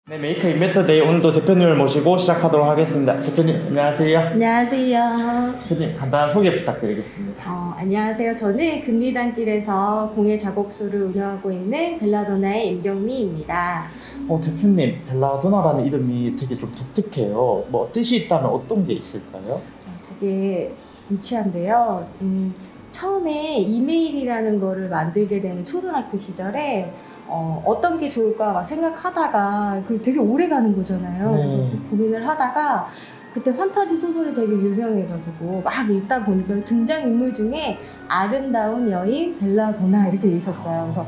네, 메이커 인벤터데이 오늘도 대표님을 모시고 시작하도록 하겠습니다. 대표님 안녕하세요. 안녕하세요. 대표님 간단한 소개 부탁드리겠습니다. 안녕하세요. 저는 금리단길에서 공예 작업소를 운영하고 있는 벨라도나의 임경미입니다. 대표님 벨라도나라는 이름이 되게 좀 독특해요. 뭐 뜻이 있다면 어떤 게 있을까요? 되게 유치한데요. 처음에 이메일이라는 거를 만들게 되는 초등학교 시절에 어떤 게 좋을까 막 생각하다가 그 되게 오래 가는 거잖아요. 네. 그래서 고민을 하다가 그때 판타지 소설이 되게 유명해가지고 막 읽다 보니까 등장인물 중에 아름다운 여인 벨라도나 이렇게 돼 있었어요. 그래서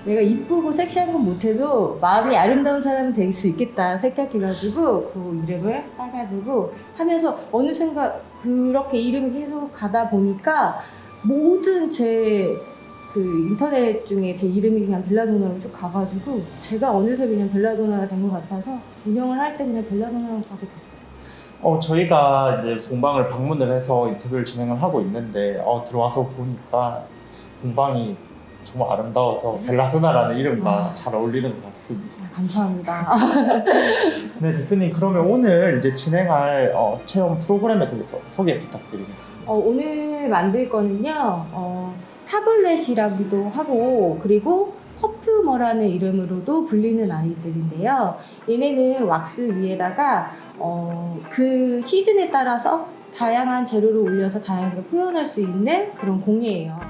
내가 이쁘고 섹시한 건 못해도 마음이 아름다운 사람이 될 수 있겠다 생각해가지고 그 이름을 따가지고 하면서 어느샌가 그렇게 이름이 계속 가다 보니까 모든 제 그 인터넷 중에 제 이름이 그냥 벨라도나로 쭉 가가지고 제가 어느새 그냥 벨라도나가 된 것 같아서 운영을 할 때 그냥 벨라도나로 가게 됐어요. 저희가 이제 공방을 방문을 해서 인터뷰를 진행을 하고 있는데 들어와서 보니까 공방이 정말 아름다워서 벨라도나라는 이름과 잘 어울리는 것 같습니다. 감사합니다. 네, 대표님 그러면 오늘 이제 진행할 체험 프로그램에 대해서 소개 부탁드리겠습니다. 오늘 만들 거는요, 타블렛이라고도 하고, 그리고 퍼퓨머라는 이름으로도 불리는 아이들인데요. 얘네는 왁스 위에다가, 그 시즌에 따라서 다양한 재료를 올려서 다양하게 표현할 수 있는 그런 공예예요.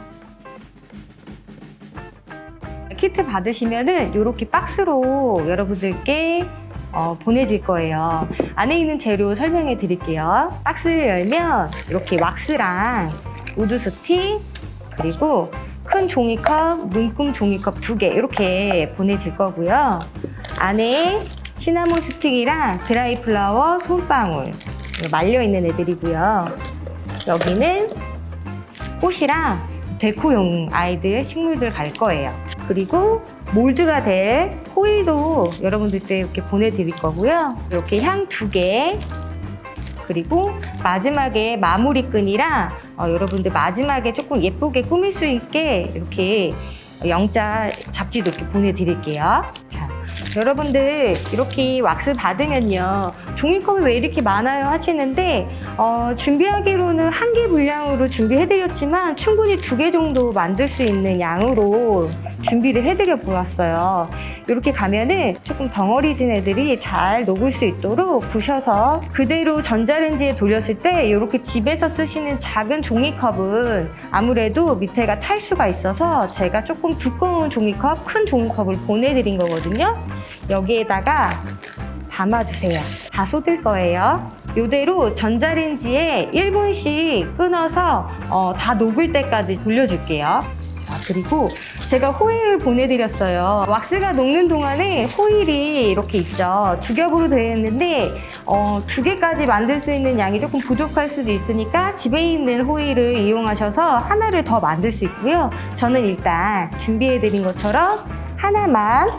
키트 받으시면은 이렇게 박스로 여러분들께 보내질 거예요. 안에 있는 재료 설명해 드릴게요. 박스를 열면 이렇게 왁스랑 우드 스틱 그리고 큰 종이컵, 눈금 종이컵 2개 이렇게 보내질 거고요. 안에 시나몬 스틱이랑 드라이 플라워 손방울 말려 있는 애들이고요. 여기는 꽃이랑 데코용 아이들 식물들 갈 거예요. 그리고 몰드가 될 호일도 여러분들께 이렇게 보내드릴 거고요. 이렇게 향 2개 그리고 마지막에 마무리 끈이랑 여러분들 마지막에 조금 예쁘게 꾸밀 수 있게 이렇게 영자 잡지도 이렇게 보내드릴게요. 자, 여러분들 이렇게 왁스 받으면요 종이컵이 왜 이렇게 많아요 하시는데 준비하기로는 1개 분량으로 준비해드렸지만 충분히 2개 정도 만들 수 있는 양으로 준비를 해드려 보았어요. 이렇게 가면은 조금 덩어리진 애들이 잘 녹을 수 있도록 부셔서 그대로 전자레인지에 돌렸을 때 이렇게 집에서 쓰시는 작은 종이컵은 아무래도 밑에가 탈 수가 있어서 제가 조금 두꺼운 종이컵, 큰 종이컵을 보내드린 거거든요. 여기에다가 담아주세요. 다 쏟을 거예요. 이대로 전자레인지에 1분씩 끊어서 다 녹을 때까지 돌려줄게요. 자, 그리고 제가 호일을 보내드렸어요. 왁스가 녹는 동안에 호일이 이렇게 있죠. 2겹으로 되어 있는데 2개까지 만들 수 있는 양이 조금 부족할 수도 있으니까 집에 있는 호일을 이용하셔서 하나를 더 만들 수 있고요. 저는 일단 준비해드린 것처럼 하나만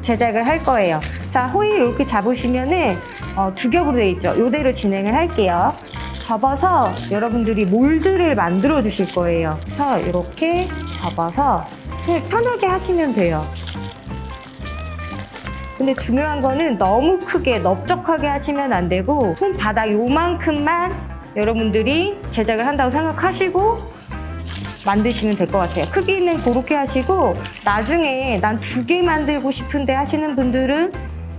제작을 할 거예요. 자, 호일 이렇게 잡으시면은 2겹으로 되어 있죠. 이대로 진행을 할게요. 접어서 여러분들이 몰드를 만들어 주실 거예요. 그래서 이렇게 접어서 편하게 하시면 돼요. 근데 중요한 거는 너무 크게 넓적하게 하시면 안 되고 손바닥 요만큼만 여러분들이 제작을 한다고 생각하시고 만드시면 될 것 같아요. 크기는 그렇게 하시고 나중에 난 2개 만들고 싶은데 하시는 분들은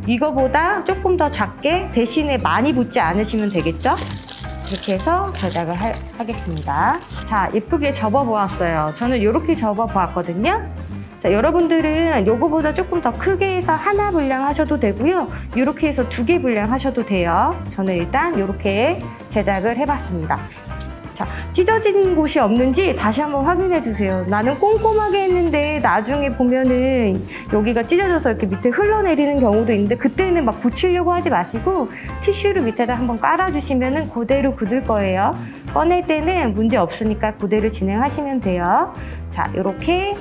이거보다 조금 더 작게 대신에 많이 붙지 않으시면 되겠죠? 이렇게 해서 제작을 하겠습니다. 자, 예쁘게 접어보았어요. 저는 이렇게 접어보았거든요. 자, 여러분들은 요거보다 조금 더 크게 해서 하나 분량 하셔도 되고요. 이렇게 해서 2개 분량 하셔도 돼요. 저는 일단 이렇게 제작을 해봤습니다. 자, 찢어진 곳이 없는지 다시 한번 확인해 주세요. 나는 꼼꼼하게 했는데 나중에 보면은 여기가 찢어져서 이렇게 밑에 흘러내리는 경우도 있는데 그때는 막 붙이려고 하지 마시고 티슈를 밑에다 한번 깔아주시면은 그대로 굳을 거예요. 꺼낼 때는 문제 없으니까 그대로 진행하시면 돼요. 자, 이렇게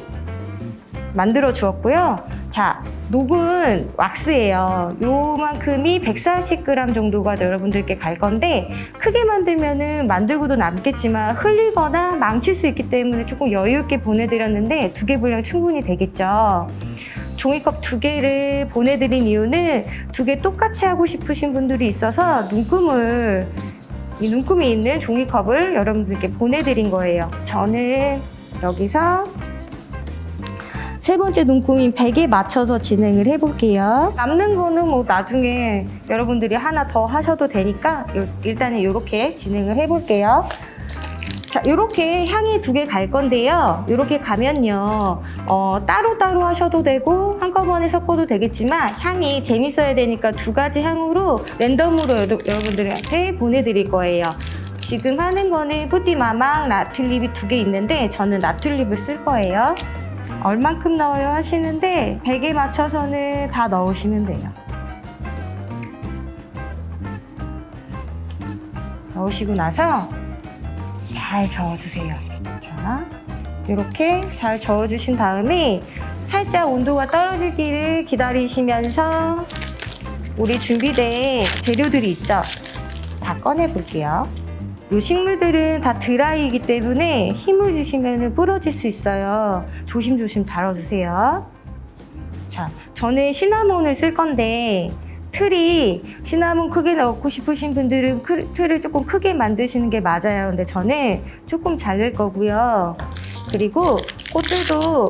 만들어 주었고요. 자, 녹은 왁스예요. 요만큼이 140g 정도가 여러분들께 갈 건데 크게 만들면은 만들고도 남겠지만 흘리거나 망칠 수 있기 때문에 조금 여유 있게 보내드렸는데 2개 분량 충분히 되겠죠. 종이컵 2개를 보내드린 이유는 2개 똑같이 하고 싶으신 분들이 있어서 이 눈금이 있는 종이컵을 여러분들께 보내드린 거예요. 저는 여기서 3번째 눈금인 100에 맞춰서 진행을 해볼게요. 남는 거는 뭐 나중에 여러분들이 하나 더 하셔도 되니까 일단은 이렇게 진행을 해볼게요. 자, 이렇게 향이 2개 갈 건데요. 이렇게 가면요, 따로따로 하셔도 되고 한꺼번에 섞어도 되겠지만 향이 재밌어야 되니까 2가지 향으로 랜덤으로 여러분들한테 보내드릴 거예요. 지금 하는 거는 뿌띠마망 라튤립이 2개 있는데 저는 라튤립을 쓸 거예요. 얼만큼 넣어요 하시는데 100에 맞춰서는 다 넣으시면 돼요. 넣으시고 나서 잘 저어주세요. 자, 이렇게 잘 저어주신 다음에 살짝 온도가 떨어지기를 기다리시면서 우리 준비된 재료들이 있죠? 다 꺼내 볼게요. 이 식물들은 다 드라이이기 때문에 힘을 주시면 부러질 수 있어요. 조심조심 다뤄주세요. 자, 저는 시나몬을 쓸 건데 틀이 시나몬 크게 넣고 싶으신 분들은 틀을 조금 크게 만드시는 게 맞아요. 근데 저는 조금 자를 거고요. 그리고 꽃들도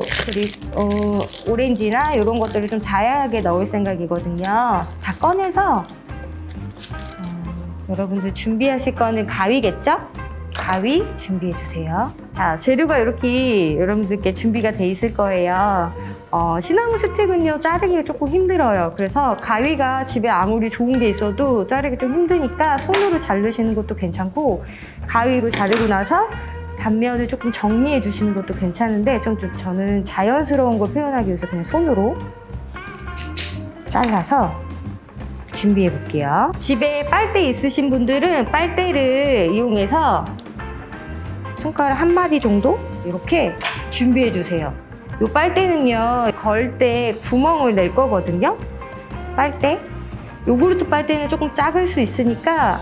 오렌지나 이런 것들을 좀 다양하게 넣을 생각이거든요. 다 꺼내서 여러분들 준비하실 거는 가위겠죠? 가위 준비해 주세요. 자, 재료가 이렇게 여러분들께 준비가 돼 있을 거예요. 시나몬 스틱은요, 자르기가 조금 힘들어요. 그래서 가위가 집에 아무리 좋은 게 있어도 자르기 좀 힘드니까 손으로 자르시는 것도 괜찮고, 가위로 자르고 나서 단면을 조금 정리해 주시는 것도 괜찮은데 저는 자연스러운 걸 표현하기 위해서 그냥 손으로 잘라서 준비해 볼게요. 집에 빨대 있으신 분들은 빨대를 이용해서 손가락 1마디 정도 이렇게 준비해 주세요. 이 빨대는요, 걸 때 구멍을 낼 거거든요. 빨대. 요구르트 빨대는 조금 작을 수 있으니까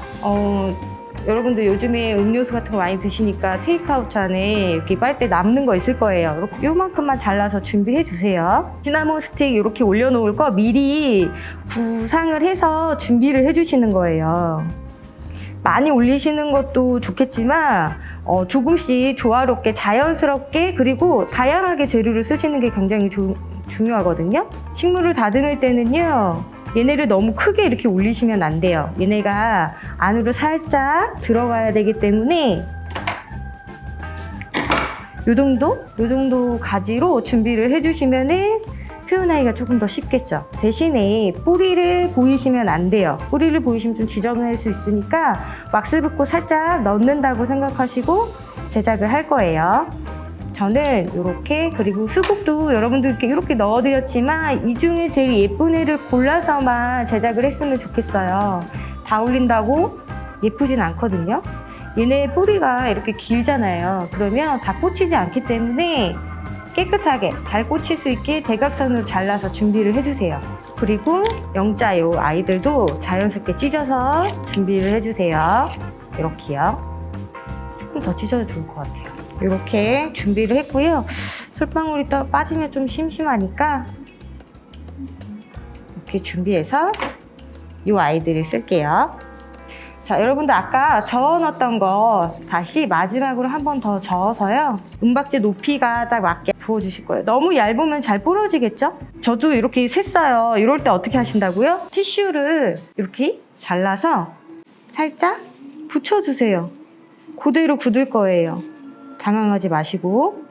여러분들 요즘에 음료수 같은 거 많이 드시니까 테이크아웃 안에 이렇게 빨대 남는 거 있을 거예요. 요만큼만 잘라서 준비해 주세요. 시나몬 스틱 이렇게 올려놓을 거 미리 구상을 해서 준비를 해주시는 거예요. 많이 올리시는 것도 좋겠지만 조금씩 조화롭게 자연스럽게 그리고 다양하게 재료를 쓰시는 게 굉장히 중요하거든요. 식물을 다듬을 때는요, 얘네를 너무 크게 이렇게 올리시면 안 돼요. 얘네가 안으로 살짝 들어가야 되기 때문에 요 정도 가지로 준비를 해주시면은 표현하기가 조금 더 쉽겠죠. 대신에 뿌리를 보이시면 안 돼요. 뿌리를 보이시면 좀 지저분할 수 있으니까 왁스 붓고 살짝 넣는다고 생각하시고 제작을 할 거예요. 저는 이렇게, 그리고 수국도 여러분들께 이렇게 넣어드렸지만 이 중에 제일 예쁜 애를 골라서만 제작을 했으면 좋겠어요. 다 올린다고 예쁘진 않거든요. 얘네 뿌리가 이렇게 길잖아요. 그러면 다 꽂히지 않기 때문에 깨끗하게 잘 꽂힐 수 있게 대각선으로 잘라서 준비를 해주세요. 그리고 영자 요 아이들도 자연스럽게 찢어서 준비를 해주세요. 이렇게요. 조금 더 찢어도 좋을 것 같아요. 이렇게 준비를 했고요. 솔방울이 또 빠지면 좀 심심하니까 이렇게 준비해서 이 아이들을 쓸게요. 자, 여러분들 아까 저어놨던 거 다시 마지막으로 한 번 더 저어서요, 은박지 높이가 딱 맞게 부어주실 거예요. 너무 얇으면 잘 부러지겠죠? 저도 이렇게 샜어요. 이럴 때 어떻게 하신다고요? 티슈를 이렇게 잘라서 살짝 붙여주세요. 그대로 굳을 거예요. 당황하지 마시고.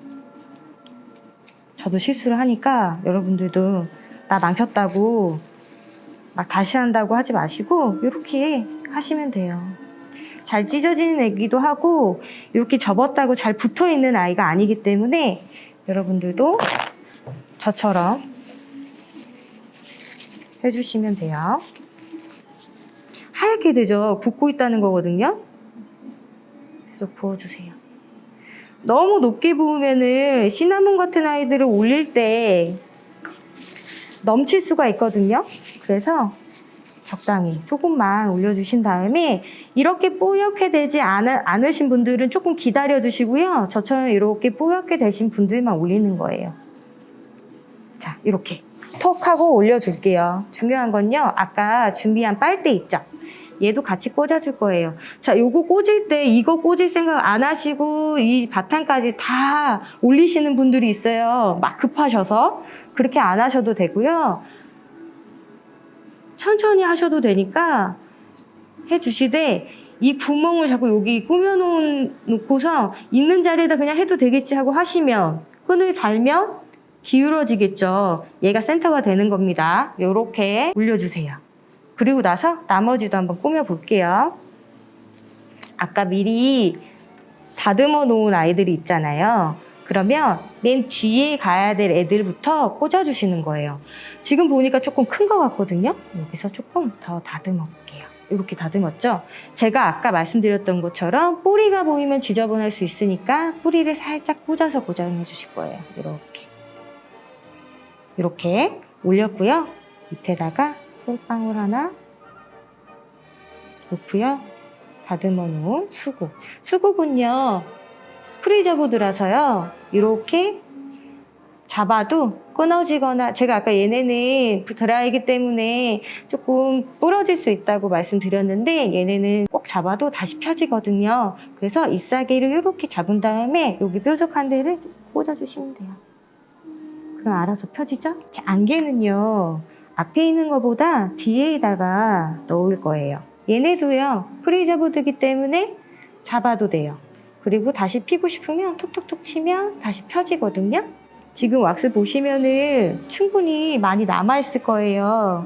저도 실수를 하니까 여러분들도 나 망쳤다고 막 다시 한다고 하지 마시고 이렇게 하시면 돼요. 잘 찢어지는 애기도 하고 이렇게 접었다고 잘 붙어있는 아이가 아니기 때문에 여러분들도 저처럼 해주시면 돼요. 하얗게 되죠? 굽고 있다는 거거든요. 계속 부어주세요. 너무 높게 부으면은 시나몬 같은 아이들을 올릴 때 넘칠 수가 있거든요. 그래서 적당히 조금만 올려주신 다음에 이렇게 뿌옇게 되지 않으신 분들은 조금 기다려 주시고요. 저처럼 이렇게 뿌옇게 되신 분들만 올리는 거예요. 자, 이렇게 톡 하고 올려줄게요. 중요한 건요, 아까 준비한 빨대 있죠? 얘도 같이 꽂아줄 거예요. 자, 요거 꽂을 때 이거 꽂을 생각 안 하시고 이 바탕까지 다 올리시는 분들이 있어요. 막 급하셔서. 그렇게 안 하셔도 되고요. 천천히 하셔도 되니까 해주시되 이 구멍을 자꾸 여기 꾸며놓고서 있는 자리에다 그냥 해도 되겠지 하고 하시면 끈을 달면 기울어지겠죠. 얘가 센터가 되는 겁니다. 요렇게 올려주세요. 그리고 나서 나머지도 한번 꾸며볼게요. 아까 미리 다듬어 놓은 아이들이 있잖아요. 그러면 맨 뒤에 가야 될 애들부터 꽂아주시는 거예요. 지금 보니까 조금 큰 것 같거든요. 여기서 조금 더 다듬어 볼게요. 이렇게 다듬었죠? 제가 아까 말씀드렸던 것처럼 뿌리가 보이면 지저분할 수 있으니까 뿌리를 살짝 꽂아서 고정해 주실 거예요. 이렇게 올렸고요. 밑에다가 솔방울 하나 놓고요. 다듬어 놓은 수국. 수국은요, 프리저보드라서요, 이렇게 잡아도 끊어지거나, 제가 아까 얘네는 드라이기 때문에 조금 부러질 수 있다고 말씀드렸는데 얘네는 꼭 잡아도 다시 펴지거든요. 그래서 잎사귀를 이렇게 잡은 다음에 여기 뾰족한 데를 꽂아주시면 돼요. 그럼 알아서 펴지죠? 안개는요, 앞에 있는 것보다 뒤에다가 넣을 거예요. 얘네도요, 프리저보드기 때문에 잡아도 돼요. 그리고 다시 피고 싶으면 톡톡톡 치면 다시 펴지거든요. 지금 왁스 보시면은 충분히 많이 남아있을 거예요.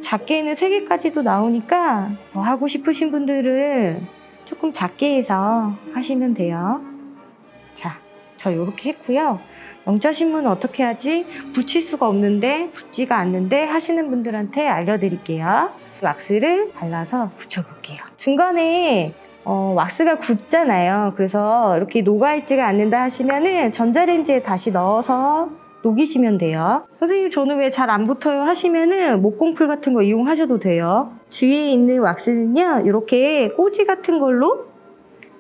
작게는 3개까지도 나오니까 더 하고 싶으신 분들은 조금 작게 해서 하시면 돼요. 자, 저 이렇게 했고요. 영자신문은 어떻게 하지? 붙일 수가 없는데, 붙지가 않는데 하시는 분들한테 알려드릴게요. 왁스를 발라서 붙여볼게요. 중간에 왁스가 굳잖아요. 그래서 이렇게 녹아있지가 않는다 하시면은 전자레인지에 다시 넣어서 녹이시면 돼요. 선생님, 저는 왜 잘 안 붙어요 하시면은 목공풀 같은 거 이용하셔도 돼요. 주위에 있는 왁스는요, 이렇게 꼬지 같은 걸로,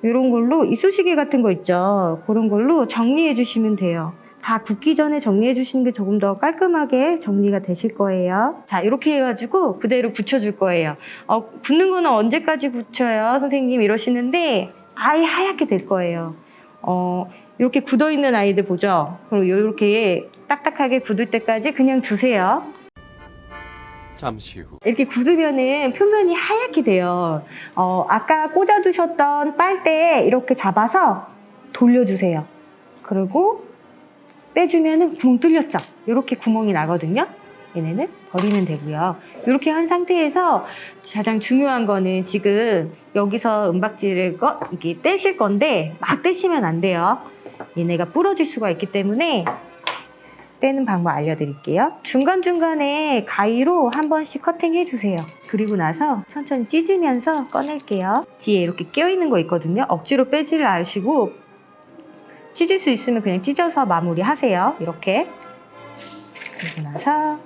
이런 걸로, 이쑤시개 같은 거 있죠, 그런 걸로 정리해 주시면 돼요. 다 굳기 전에 정리해 주시는 게 조금 더 깔끔하게 정리가 되실 거예요. 자, 이렇게 해가지고 그대로 붙여줄 거예요. 붙는 거는 언제까지 붙여요 선생님 이러시는데, 아예 하얗게 될 거예요. 이렇게 굳어있는 아이들 보죠? 그리고 이렇게 딱딱하게 굳을 때까지 그냥 두세요. 잠시 후. 이렇게 굳으면은 표면이 하얗게 돼요. 아까 꽂아두셨던 빨대 이렇게 잡아서 돌려주세요. 그리고 빼주면은 구멍 뚫렸죠? 이렇게 구멍이 나거든요. 얘네는 버리면 되고요. 이렇게 한 상태에서 가장 중요한 거는 지금 여기서 은박지를 이렇게 떼실 건데 막 떼시면 안 돼요. 얘네가 부러질 수가 있기 때문에 빼는 방법 알려드릴게요. 중간중간에 가위로 한 번씩 커팅 해주세요. 그리고 나서 천천히 찢으면서 꺼낼게요. 뒤에 이렇게 껴있는 거 있거든요. 억지로 빼지를 마시고 찢을 수 있으면 그냥 찢어서 마무리하세요. 이렇게. 그리고 나서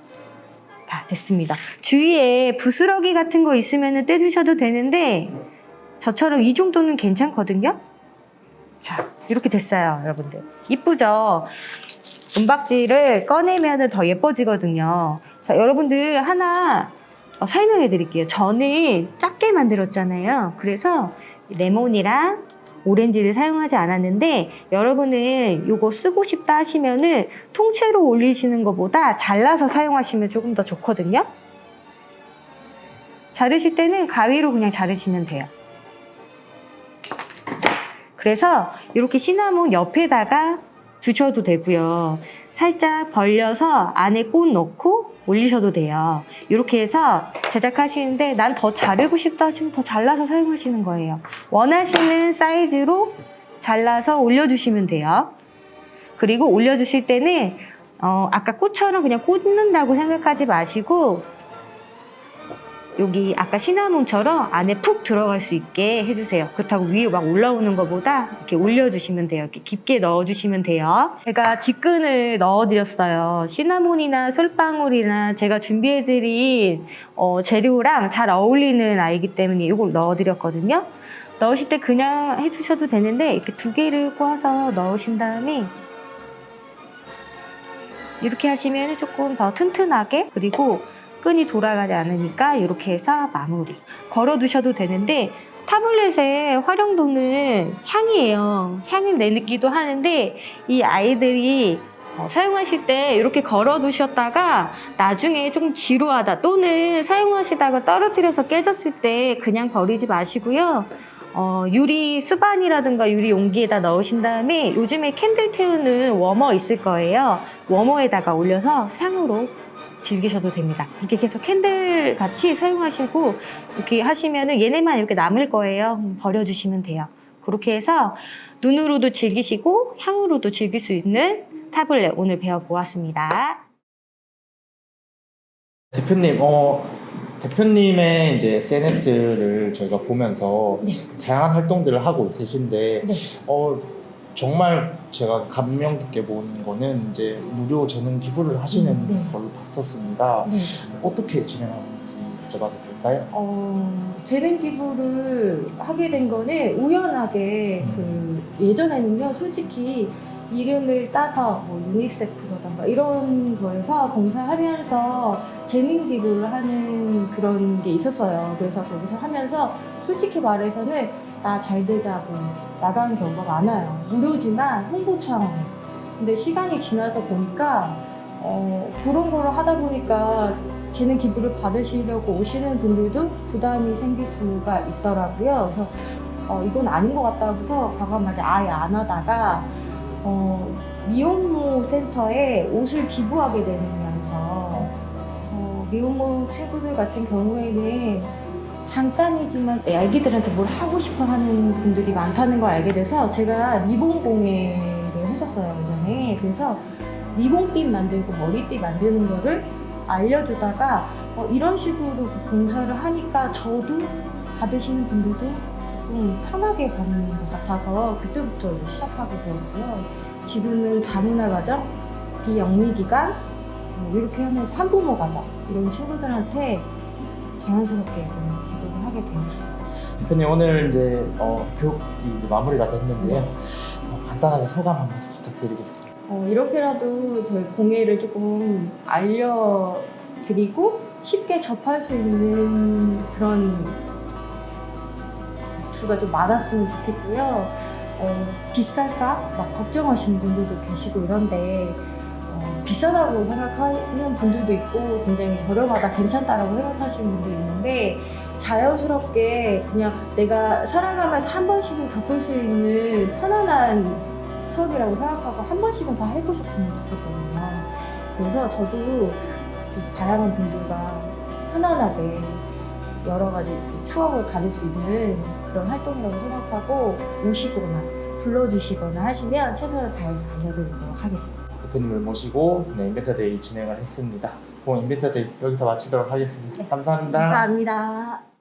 다 됐습니다. 주위에 부스러기 같은 거 있으면 떼주셔도 되는데 저처럼 이 정도는 괜찮거든요. 자, 이렇게 됐어요, 여러분들. 이쁘죠? 은박지를 꺼내면 더 예뻐지거든요. 자, 여러분들 하나 설명해 드릴게요. 저는 작게 만들었잖아요. 그래서 레몬이랑 오렌지를 사용하지 않았는데, 여러분은 이거 쓰고 싶다 하시면은 통째로 올리시는 것보다 잘라서 사용하시면 조금 더 좋거든요. 자르실 때는 가위로 그냥 자르시면 돼요. 그래서 이렇게 시나몬 옆에다가 두셔도 되고요. 살짝 벌려서 안에 꽃 넣고 올리셔도 돼요. 이렇게 해서 제작하시는데 난 더 자르고 싶다 하시면 더 잘라서 사용하시는 거예요. 원하시는 사이즈로 잘라서 올려주시면 돼요. 그리고 올려주실 때는 아까 꽃처럼 그냥 꽂는다고 생각하지 마시고 여기 아까 시나몬처럼 안에 푹 들어갈 수 있게 해주세요. 그렇다고 위에 막 올라오는 것보다 이렇게 올려주시면 돼요. 이렇게 깊게 넣어주시면 돼요. 제가 직근을 넣어드렸어요. 시나몬이나 솔방울이나 제가 준비해드린 재료랑 잘 어울리는 아이기 때문에 이걸 넣어드렸거든요. 넣으실 때 그냥 해주셔도 되는데 이렇게 두 개를 꼬아서 넣으신 다음에 이렇게 하시면 조금 더 튼튼하게, 그리고 끈이 돌아가지 않으니까 이렇게 해서 마무리. 걸어두셔도 되는데 타블렛의 활용도는 향이에요. 향을 내기도 하는데 이 아이들이 사용하실 때 이렇게 걸어두셨다가 나중에 조금 지루하다 또는 사용하시다가 떨어뜨려서 깨졌을 때 그냥 버리지 마시고요. 유리 수반이라든가 유리 용기에다 넣으신 다음에 요즘에 캔들 태우는 워머 있을 거예요. 워머에다가 올려서 향으로 즐기셔도 됩니다. 이렇게 계속 캔들 같이 사용하시고 이렇게 하시면은 얘네만 이렇게 남을 거예요. 버려주시면 돼요. 그렇게 해서 눈으로도 즐기시고 향으로도 즐길 수 있는 타블렛 오늘 배워보았습니다. 대표님, 대표님의 이제 SNS를 저희가 보면서 네. 다양한 활동들을 하고 있으신데, 네. 정말 제가 감명 깊게 본 거는 이제 무료 재능 기부를 하시는 네. 걸 봤었습니다. 네. 어떻게 진행하는지 여쭤봐도 될까요? 재능 기부를 하게 된 거는 우연하게 예전에는요, 솔직히 이름을 따서 뭐 유니세프라던가 이런 거에서 봉사하면서 재능 기부를 하는 그런 게 있었어요. 그래서 거기서 하면서 솔직히 말해서는 나 잘 되자고 나가는 경우가 많아요. 무료지만 홍보 차원에. 근데 시간이 지나서 보니까 그런 거를 하다 보니까 재능 기부를 받으시려고 오시는 분들도 부담이 생길 수가 있더라고요. 그래서 이건 아닌 것 같다고 해서 과감하게 아예 안 하다가 미혼모 센터에 옷을 기부하게 되면서 미혼모 친구들 같은 경우에는 잠깐이지만 아기들한테 뭘 하고 싶어 하는 분들이 많다는 걸 알게 돼서 제가 리본 공예를 했었어요, 예전에. 그래서 리본핀 만들고 머리띠 만드는 거를 알려주다가 이런 식으로 봉사를 하니까 저도 받으시는 분들도 좀 편하게 받는 것 같아서 그때부터 이제 시작하게 되었고요. 지금은 다문화 가정, 비영리기관 이렇게 하면서 한부모 가정 이런 친구들한테 자연스럽게 기부를 하게 되었어요. 대표님, 오늘 이제 교육이 이제 마무리가 됐는데요. 간단하게 소감 한번 부탁드리겠습니다. 이렇게라도 저희 공예를 조금 알려드리고 쉽게 접할 수 있는 그런 수가 좀 많았으면 좋겠고요. 비쌀까? 막 걱정하시는 분들도 계시고 이런데 비싸다고 생각하는 분들도 있고 굉장히 저렴하다, 괜찮다라고 생각하시는 분도 있는데 자연스럽게 그냥 내가 살아가면서 한 번씩은 겪을 수 있는 편안한 수업이라고 생각하고 한 번씩은 다 해보셨으면 좋겠거든요. 그래서 저도 다양한 분들과 편안하게 여러 가지 추억을 가질 수 있는 그런 활동이라고 생각하고 오시거나 불러주시거나 하시면 최선을 다해서 알려드리도록 하겠습니다. 대표님을 모시고 인벤터데이 진행을 했습니다. 본 인벤터데이 여기서 마치도록 하겠습니다. 감사합니다. 감사합니다.